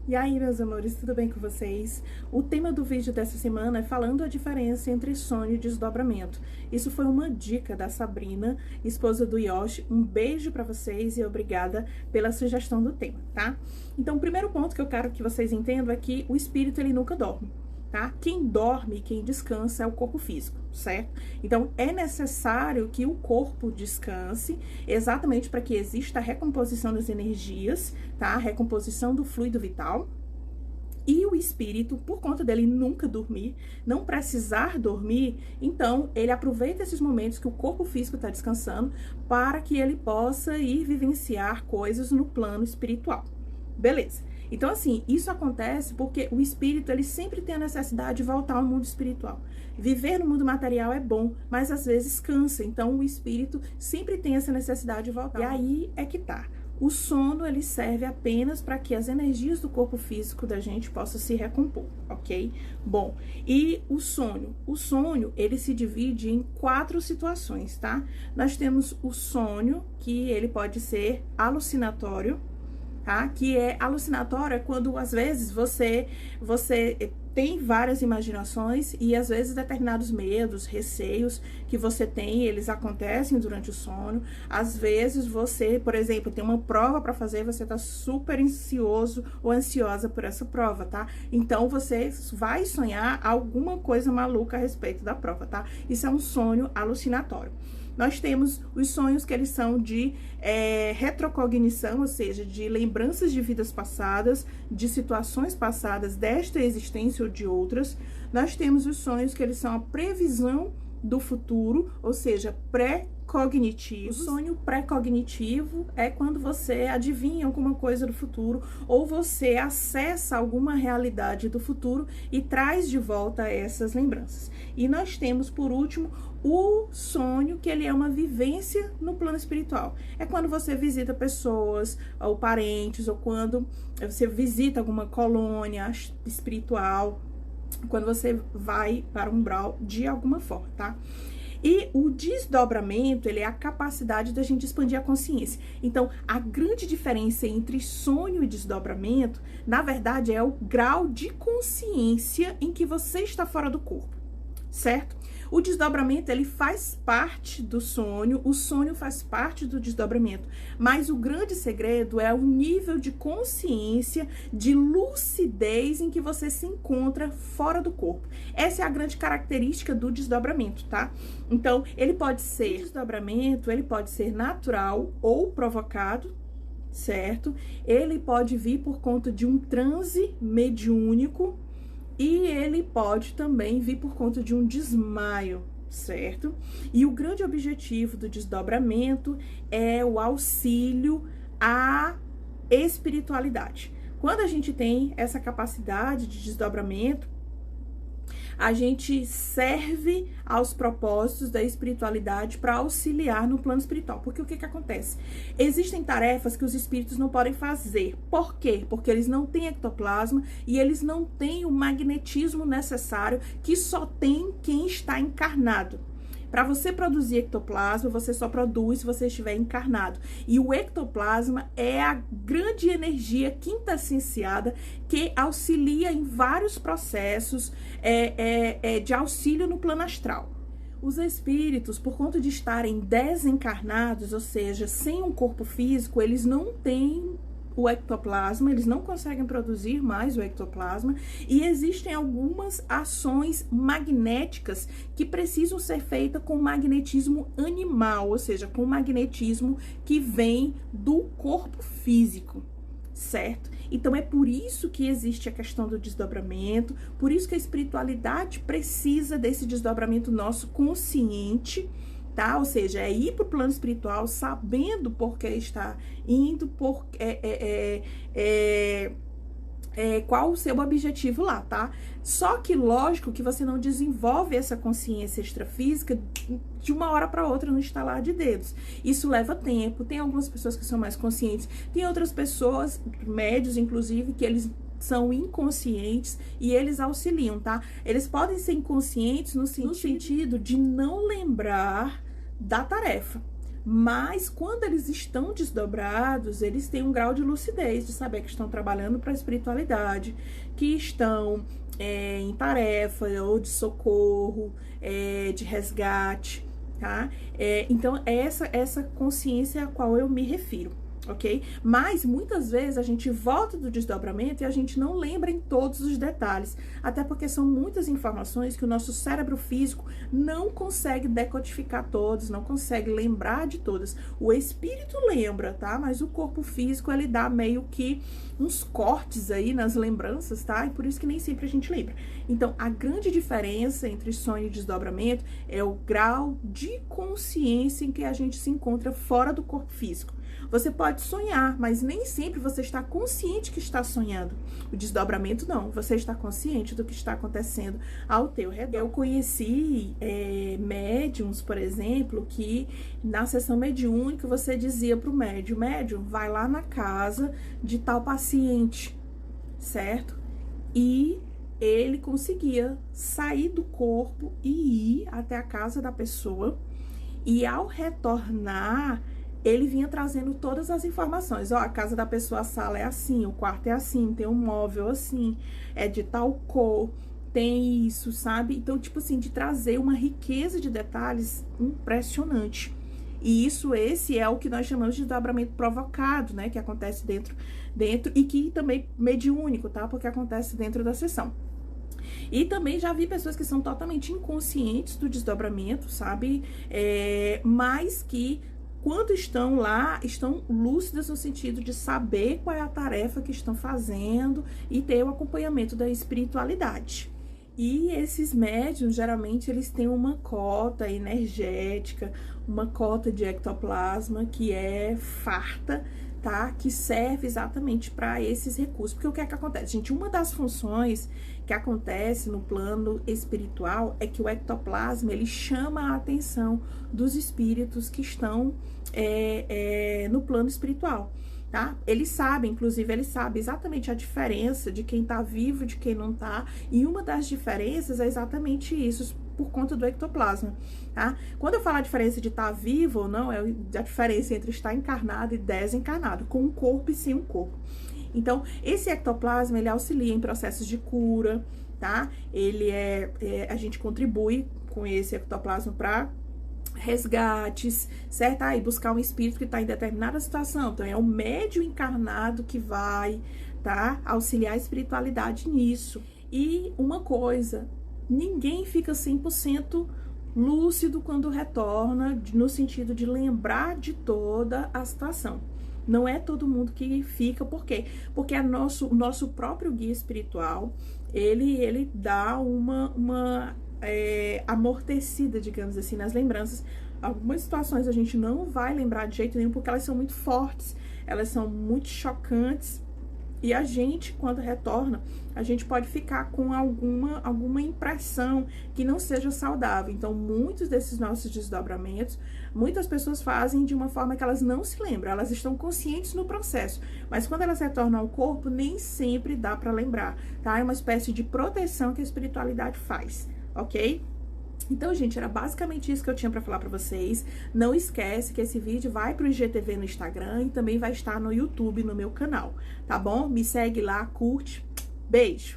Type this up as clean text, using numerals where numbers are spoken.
E aí, meus amores, tudo bem com vocês? O tema do vídeo dessa semana é falando a diferença entre sonho e desdobramento. Isso foi uma dica da Sabrina, esposa do Yoshi. Um beijo pra vocês e obrigada pela sugestão do tema, tá? Então, o primeiro ponto que eu quero que vocês entendam é que o espírito, ele nunca dorme. Tá? Quem dorme, quem descansa é o corpo físico, certo? Então, é necessário que o corpo descanse exatamente para que exista a recomposição das energias, tá? A recomposição do fluido vital. E o espírito, por conta dele nunca dormir, não precisar dormir, então ele aproveita esses momentos que o corpo físico está descansando para que ele possa ir vivenciar coisas no plano espiritual. Beleza. Então, assim, isso acontece porque o espírito, ele sempre tem a necessidade de voltar ao mundo espiritual. Viver no mundo material é bom, mas às vezes cansa. Então, o espírito sempre tem essa necessidade de voltar. E aí é que tá. O sono, ele serve apenas para que as energias do corpo físico da gente possam se recompor, ok? Bom, e o sonho, ele se divide em 4 situações, tá? Nós temos o sonho, que ele pode ser alucinatório, tá? Que é alucinatório é quando às vezes você tem várias imaginações e às vezes determinados medos, receios que você tem, eles acontecem durante o sono. Às vezes você, por exemplo, tem uma prova para fazer, você tá super ansioso ou ansiosa por essa prova, tá? Então você vai sonhar alguma coisa maluca a respeito da prova, tá? Isso é um sonho alucinatório. Nós temos os sonhos que eles são de retrocognição, ou seja, de lembranças de vidas passadas, de situações passadas desta existência ou de outras. Nós temos os sonhos que eles são a previsão do futuro, ou seja, pré-cognitivo. O sonho pré-cognitivo é quando você adivinha alguma coisa do futuro ou você acessa alguma realidade do futuro e traz de volta essas lembranças. E nós temos, por último, o sonho, que ele é uma vivência no plano espiritual. É quando você visita pessoas ou parentes, ou quando você visita alguma colônia espiritual, quando você vai para um umbral de alguma forma, tá? E o desdobramento, ele é a capacidade da gente expandir a consciência. Então, a grande diferença entre sonho e desdobramento, na verdade, é o grau de consciência em que você está fora do corpo, certo? O desdobramento, ele faz parte do sonho, o sonho faz parte do desdobramento, mas o grande segredo é o nível de consciência, de lucidez em que você se encontra fora do corpo. Essa é a grande característica do desdobramento, tá? Então, ele pode ser desdobramento, ele pode ser natural ou provocado, certo? Ele pode vir por conta de um transe mediúnico, e ele pode também vir por conta de um desmaio, certo? E o grande objetivo do desdobramento é o auxílio à espiritualidade. Quando a gente tem essa capacidade de desdobramento, a gente serve aos propósitos da espiritualidade para auxiliar no plano espiritual. Porque o que acontece? Existem tarefas que os espíritos não podem fazer. Por quê? Porque eles não têm ectoplasma e eles não têm o magnetismo necessário que só tem quem está encarnado. Para você produzir ectoplasma, você só produz se você estiver encarnado. E o ectoplasma é a grande energia quintessenciada que auxilia em vários processos de auxílio no plano astral. Os espíritos, por conta de estarem desencarnados, ou seja, sem um corpo físico, eles não têm o ectoplasma, eles não conseguem produzir mais o ectoplasma e existem algumas ações magnéticas que precisam ser feitas com magnetismo animal, ou seja, com magnetismo que vem do corpo físico, certo? Então é por isso que existe a questão do desdobramento, por isso que a espiritualidade precisa desse desdobramento nosso consciente, tá? Ou seja, é ir para o plano espiritual sabendo por que está indo, qual o seu objetivo lá, tá? Só que, lógico, que você não desenvolve essa consciência extrafísica de uma hora para outra no estalar de dedos. Isso leva tempo, tem algumas pessoas que são mais conscientes, tem outras pessoas, médios inclusive, que eles são inconscientes e eles auxiliam, tá? Eles podem ser inconscientes no sentido de não lembrar da tarefa. Mas quando eles estão desdobrados, eles têm um grau de lucidez, de saber que estão trabalhando para a espiritualidade, que estão em tarefa ou de socorro, de resgate, tá? Então, essa consciência a qual eu me refiro. Ok? Mas muitas vezes a gente volta do desdobramento e a gente não lembra em todos os detalhes, até porque são muitas informações que o nosso cérebro físico não consegue decodificar todas, não consegue lembrar de todas. O espírito lembra, tá? Mas o corpo físico, ele dá meio que uns cortes aí nas lembranças, tá? E por isso que nem sempre a gente lembra. Então, a grande diferença entre sonho e desdobramento é o grau de consciência em que a gente se encontra fora do corpo físico. Você pode sonhar, mas nem sempre você está consciente que está sonhando. O desdobramento não, você está consciente do que está acontecendo ao teu redor. Eu conheci médiums, por exemplo, que na sessão mediúnica você dizia para o médium, vai lá na casa de tal paciente, certo? E ele conseguia sair do corpo e ir até a casa da pessoa, e ao retornar, ele vinha trazendo todas as informações. Ó, a casa da pessoa, a sala é assim, o quarto é assim, tem um móvel assim, é de tal cor, tem isso, sabe? Então, tipo assim, de trazer uma riqueza de detalhes impressionante. E esse é o que nós chamamos de desdobramento provocado, né? Que acontece dentro e que também mediúnico, tá? Porque acontece dentro da sessão. E também já vi pessoas que são totalmente inconscientes do desdobramento, sabe? Mas que quando estão lá, estão lúcidas no sentido de saber qual é a tarefa que estão fazendo e ter o acompanhamento da espiritualidade. E esses médiuns, geralmente, eles têm uma cota energética, uma cota de ectoplasma que é farta, tá? Que serve exatamente para esses recursos. Porque o que é que acontece? Gente, uma das funções que acontece no plano espiritual é que o ectoplasma, ele chama a atenção dos espíritos que estão no plano espiritual, tá? Ele sabe exatamente a diferença de quem tá vivo e de quem não tá, e uma das diferenças é exatamente isso, por conta do ectoplasma, tá? Quando eu falo a diferença de estar vivo ou não, é a diferença entre estar encarnado e desencarnado, com um corpo e sem um corpo. Então, esse ectoplasma, ele auxilia em processos de cura, tá? A gente contribui com esse ectoplasma para resgates, certo? Aí buscar um espírito que está em determinada situação. Então, é o médium encarnado que vai, tá? Auxiliar a espiritualidade nisso. E uma coisa, ninguém fica 100% lúcido quando retorna, no sentido de lembrar de toda a situação. Não é todo mundo que fica, por quê? Porque o nosso próprio guia espiritual, ele dá uma amortecida, digamos assim, nas lembranças. Algumas situações a gente não vai lembrar de jeito nenhum, porque elas são muito fortes, elas são muito chocantes, e a gente, quando retorna, a gente pode ficar com alguma impressão que não seja saudável. Então, muitos desses nossos desdobramentos, muitas pessoas fazem de uma forma que elas não se lembram, elas estão conscientes no processo, mas quando elas retornam ao corpo, nem sempre dá para lembrar, tá? É uma espécie de proteção que a espiritualidade faz, ok? Então, gente, era basicamente isso que eu tinha para falar para vocês. Não esquece que esse vídeo vai pro IGTV no Instagram e também vai estar no YouTube, no meu canal, tá bom? Me segue lá, curte. Beijo!